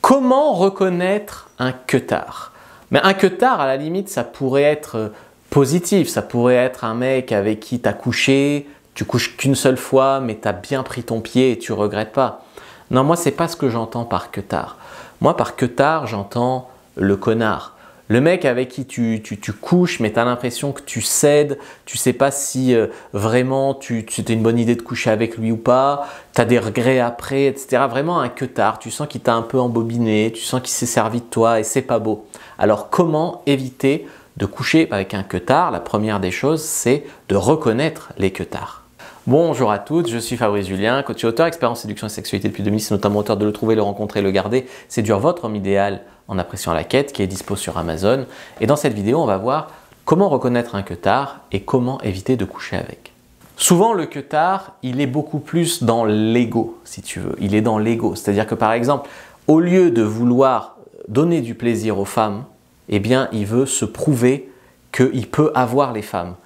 Comment reconnaître un queutard? Mais un queutard, à la limite, ça pourrait être positif. Ça pourrait être un mec avec qui tu as couché, tu couches qu'une seule fois, mais tu as bien pris ton pied et tu regrettes pas. Non, moi, c'est pas ce que j'entends par queutard. Moi, par queutard, j'entends le connard. Le mec avec qui tu couches, mais tu as l'impression que tu cèdes, tu sais pas si vraiment c'était une bonne idée de coucher avec lui ou pas, tu as des regrets après, etc. Vraiment un queutard, tu sens qu'il t'a un peu embobiné, tu sens qu'il s'est servi de toi et c'est pas beau. Alors comment éviter de coucher avec un queutard? La première des choses, c'est de reconnaître les queutards. Bonjour à toutes, je suis Fabrice Julien, coach et auteur, expert en séduction et sexualité depuis 2006, notamment auteur de Le Trouver, Le Rencontrer, Le Garder, séduire votre homme idéal en appréciant la quête, qui est dispo sur Amazon. Et dans cette vidéo, on va voir comment reconnaître un queutard et comment éviter de coucher avec. Souvent, le queutard, il est beaucoup plus dans l'ego, si tu veux. Il est dans l'ego. C'est-à-dire que par exemple, au lieu de vouloir donner du plaisir aux femmes, eh bien, il veut se prouver qu'il peut avoir les femmes.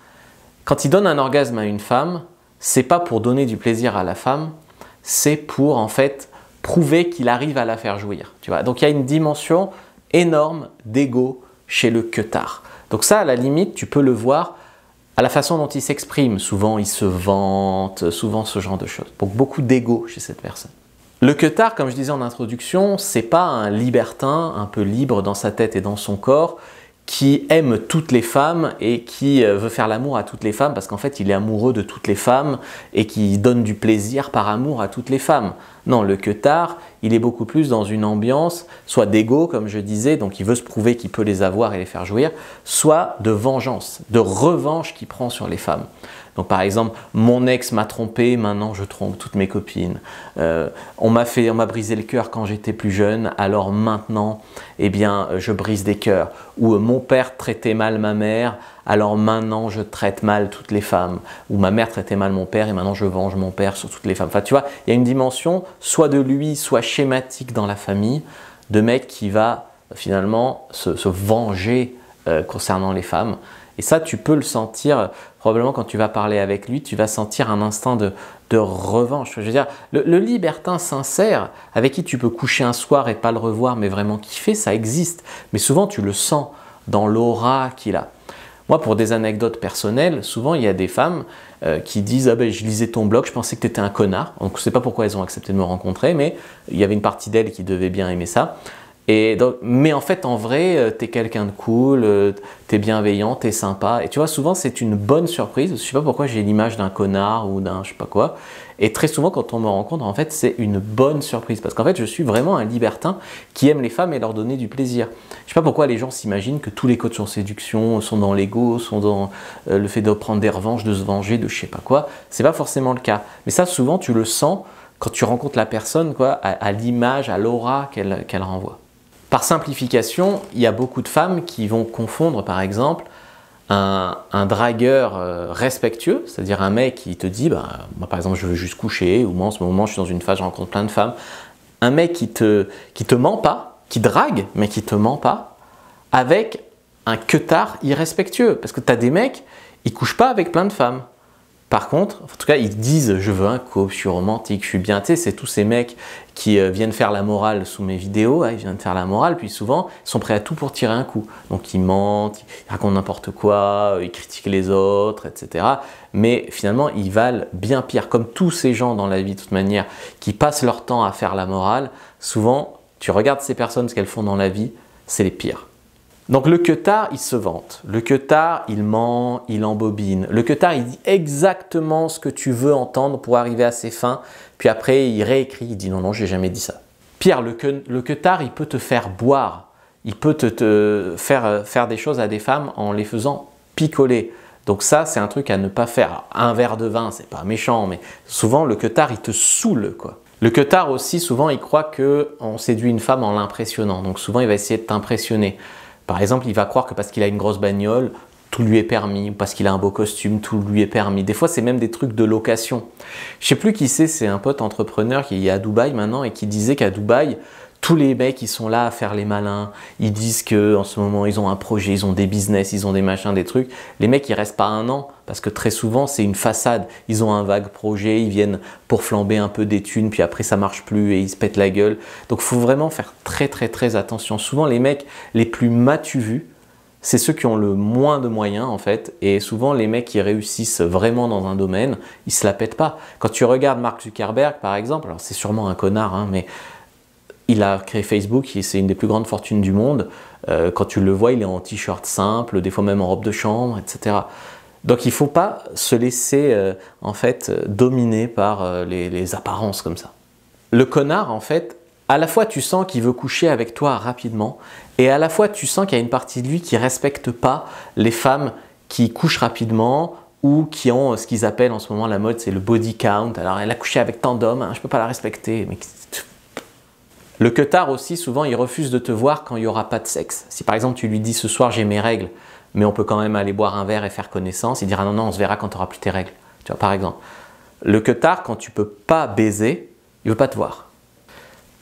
Quand il donne un orgasme à une femme, c'est pas pour donner du plaisir à la femme, c'est pour en fait prouver qu'il arrive à la faire jouir. Tu vois. Donc il y a une dimension énorme d'ego chez le queutard. Donc ça, à la limite, tu peux le voir à la façon dont il s'exprime. Souvent, il se vante, souvent ce genre de choses. Donc beaucoup d'ego chez cette personne. Le queutard, comme je disais en introduction, c'est pas un libertin un peu libre dans sa tête et dans son corps qui aime toutes les femmes et qui veut faire l'amour à toutes les femmes parce qu'en fait il est amoureux de toutes les femmes et qui donne du plaisir par amour à toutes les femmes. Non, le queutard, il est beaucoup plus dans une ambiance soit d'ego comme je disais, donc il veut se prouver qu'il peut les avoir et les faire jouir, soit de vengeance, de revanche qu'il prend sur les femmes. Donc par exemple, mon ex m'a trompé, maintenant je trompe toutes mes copines. On m'a brisé le cœur quand j'étais plus jeune, alors maintenant, eh bien, je brise des cœurs. Ou mon père traitait mal ma mère, alors maintenant je traite mal toutes les femmes. Ou ma mère traitait mal mon père et maintenant je venge mon père sur toutes les femmes. Enfin, tu vois, il y a une dimension soit de lui, soit schématique dans la famille, de mec qui va finalement se venger concernant les femmes. Et ça, tu peux le sentir, probablement quand tu vas parler avec lui, tu vas sentir un instinct de revanche. Je veux dire, le libertin sincère, avec qui tu peux coucher un soir et pas le revoir, mais vraiment kiffer, ça existe. Mais souvent, tu le sens dans l'aura qu'il a. Moi, pour des anecdotes personnelles, souvent, il y a des femmes qui disent « Ah ben, je lisais ton blog, je pensais que tu étais un connard. » Donc, je ne sais pas pourquoi elles ont accepté de me rencontrer, mais il y avait une partie d'elles qui devait bien aimer ça. Et donc, mais en fait, en vrai, tu es quelqu'un de cool, tu es bienveillant, tu es sympa. Et tu vois, souvent, c'est une bonne surprise. Je ne sais pas pourquoi j'ai l'image d'un connard ou d'un je sais pas quoi. Et très souvent, quand on me rencontre, en fait, c'est une bonne surprise. Parce qu'en fait, je suis vraiment un libertin qui aime les femmes et leur donner du plaisir. Je ne sais pas pourquoi les gens s'imaginent que tous les coachs en séduction sont dans l'ego, sont dans le fait de prendre des revanches, de se venger, de je sais pas quoi. Ce n'est pas forcément le cas. Mais ça, souvent, tu le sens quand tu rencontres la personne, quoi, à l'image, à l'aura qu'elle renvoie. Par simplification, il y a beaucoup de femmes qui vont confondre par exemple un dragueur respectueux, c'est-à-dire un mec qui te dit bah, moi par exemple je veux juste coucher, ou moi en ce moment je suis dans une phase, je rencontre plein de femmes, un mec qui te ment pas, qui drague mais qui te ment pas, avec un queutard irrespectueux, parce que tu as des mecs, ils couchent pas avec plein de femmes. Par contre, en tout cas, ils disent « je veux un couple, je suis romantique, je suis bien ». Tu sais, c'est tous ces mecs qui viennent faire la morale sous mes vidéos, hein, ils viennent faire la morale, puis souvent, ils sont prêts à tout pour tirer un coup. Donc, ils mentent, ils racontent n'importe quoi, ils critiquent les autres, etc. Mais finalement, ils valent bien pire. Comme tous ces gens dans la vie, de toute manière, qui passent leur temps à faire la morale, souvent, tu regardes ces personnes, ce qu'elles font dans la vie, c'est les pires. Donc le queutard, il se vante. Le queutard, il ment, il embobine. Le queutard, il dit exactement ce que tu veux entendre pour arriver à ses fins. Puis après, il réécrit, il dit non, non, j'ai jamais dit ça. Pire, le queutard, il peut te faire boire. Il peut te faire des choses à des femmes en les faisant picoler. Donc ça, c'est un truc à ne pas faire. Un verre de vin, c'est pas méchant, mais souvent, le queutard, il te saoule, quoi. Le queutard aussi, souvent, il croit qu'on séduit une femme en l'impressionnant. Donc souvent, il va essayer de t'impressionner. Par exemple, il va croire que parce qu'il a une grosse bagnole, tout lui est permis, ou parce qu'il a un beau costume, tout lui est permis. Des fois, c'est même des trucs de location. Je ne sais plus qui c'est un pote entrepreneur qui est à Dubaï maintenant et qui disait qu'à Dubaï, tous les mecs, ils sont là à faire les malins. Ils disent qu'en ce moment, ils ont un projet, ils ont des business, ils ont des machins, des trucs. Les mecs, ils restent pas un an parce que très souvent, c'est une façade. Ils ont un vague projet, ils viennent pour flamber un peu des thunes, puis après, ça marche plus et ils se pètent la gueule. Donc, il faut vraiment faire très attention. Souvent, les mecs les plus m'as-tu vu, c'est ceux qui ont le moins de moyens en fait. Et souvent, les mecs qui réussissent vraiment dans un domaine, ils se la pètent pas. Quand tu regardes Mark Zuckerberg, par exemple, alors c'est sûrement un connard, hein, mais il a créé Facebook, c'est une des plus grandes fortunes du monde. Quand tu le vois, il est en t-shirt simple, des fois même en robe de chambre, etc. Donc il ne faut pas se laisser en fait dominer par les apparences comme ça. Le connard, en fait, à la fois tu sens qu'il veut coucher avec toi rapidement et à la fois tu sens qu'il y a une partie de lui qui ne respecte pas les femmes qui couchent rapidement ou qui ont ce qu'ils appellent en ce moment la mode, c'est le body count. Alors elle a couché avec tant d'hommes, hein, je ne peux pas la respecter. Mais... Le queutard aussi, souvent, il refuse de te voir quand il n'y aura pas de sexe. Si par exemple tu lui dis ce soir j'ai mes règles, mais on peut quand même aller boire un verre et faire connaissance, il dira non, on se verra quand tu n'auras plus tes règles. Tu vois, par exemple. Le queutard, quand tu ne peux pas baiser, il ne veut pas te voir.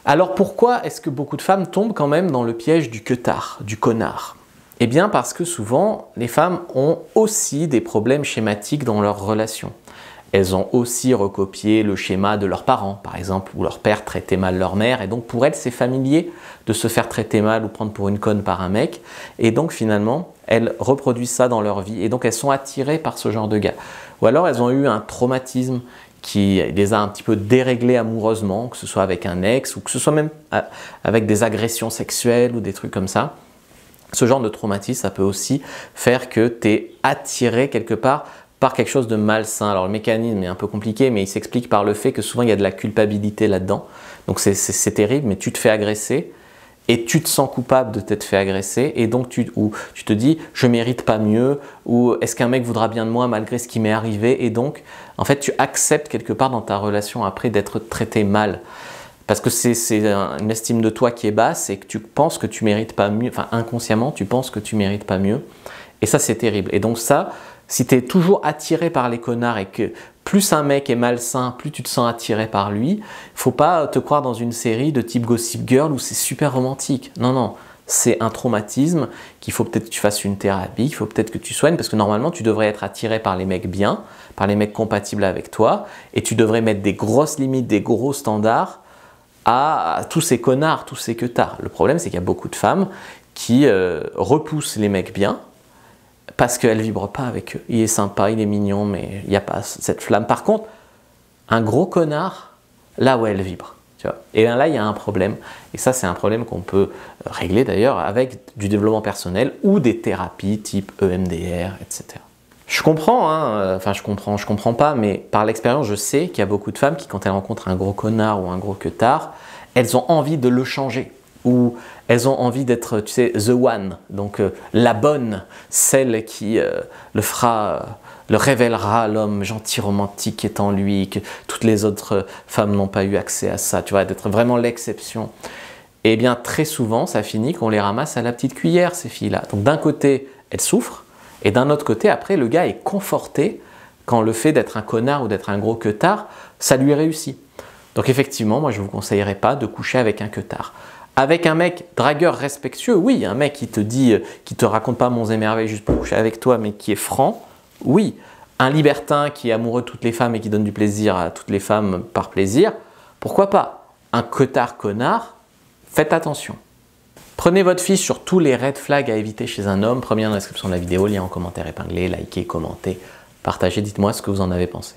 Alors pourquoi est-ce que beaucoup de femmes tombent quand même dans le piège du queutard, du connard? Eh bien parce que souvent, les femmes ont aussi des problèmes schématiques dans leurs relations. Elles ont aussi recopié le schéma de leurs parents, par exemple, où leur père traitait mal leur mère, et donc pour elles, c'est familier de se faire traiter mal ou prendre pour une conne par un mec, et donc finalement, elles reproduisent ça dans leur vie, et donc elles sont attirées par ce genre de gars. Ou alors elles ont eu un traumatisme qui les a un petit peu déréglées amoureusement, que ce soit avec un ex, ou que ce soit même avec des agressions sexuelles ou des trucs comme ça. Ce genre de traumatisme, ça peut aussi faire que tu es attiré quelque part par quelque chose de malsain. Alors le mécanisme est un peu compliqué, mais il s'explique par le fait que souvent il y a de la culpabilité là-dedans. Donc c'est terrible, mais tu te fais agresser et tu te sens coupable de t'être fait agresser et donc tu te dis je mérite pas mieux ou est-ce qu'un mec voudra bien de moi malgré ce qui m'est arrivé, et donc en fait tu acceptes quelque part dans ta relation après d'être traité mal. Parce que c'est une estime de toi qui est basse et que tu penses que tu mérites pas mieux, enfin inconsciemment tu penses que tu mérites pas mieux. Et ça c'est terrible. Et donc ça, si tu es toujours attiré par les connards et que plus un mec est malsain, plus tu te sens attiré par lui, il ne faut pas te croire dans une série de type Gossip Girl où c'est super romantique. Non, non, c'est un traumatisme qu'il faut peut-être que tu fasses une thérapie, il faut peut-être que tu soignes, parce que normalement tu devrais être attiré par les mecs bien, par les mecs compatibles avec toi, et tu devrais mettre des grosses limites, des gros standards à tous ces connards, tous ces queutards. Le problème, c'est qu'il y a beaucoup de femmes qui repoussent les mecs bien parce qu'elles ne vibrent pas avec eux. Il est sympa, il est mignon, mais il n'y a pas cette flamme. Par contre, un gros connard, là où elle vibre. Tu vois. Et bien là, il y a un problème. Et ça, c'est un problème qu'on peut régler d'ailleurs avec du développement personnel ou des thérapies type EMDR, etc. Je comprends, hein, enfin je comprends pas, mais par l'expérience, je sais qu'il y a beaucoup de femmes qui, quand elles rencontrent un gros connard ou un gros queutard, elles ont envie de le changer. Ou elles ont envie d'être, tu sais, the one, donc la bonne, celle qui le révélera l'homme gentil, romantique qui est en lui, que toutes les autres femmes n'ont pas eu accès à ça, tu vois, d'être vraiment l'exception. Et bien très souvent, ça finit qu'on les ramasse à la petite cuillère, ces filles-là. Donc d'un côté, elles souffrent, et d'un autre côté, après, le gars est conforté quand le fait d'être un connard ou d'être un gros queutard, ça lui réussit. Donc effectivement, moi je ne vous conseillerais pas de coucher avec un queutard. Avec un mec dragueur respectueux, oui, un mec qui te dit, qui te raconte pas monts et merveilles juste pour coucher avec toi, mais qui est franc, oui. Un libertin qui est amoureux de toutes les femmes et qui donne du plaisir à toutes les femmes par plaisir, pourquoi pas? Un queutard connard, faites attention. Prenez votre fiche sur tous les red flags à éviter chez un homme, premier dans la description de la vidéo, lien en commentaire épinglé, likez, commentez, partagez, dites-moi ce que vous en avez pensé.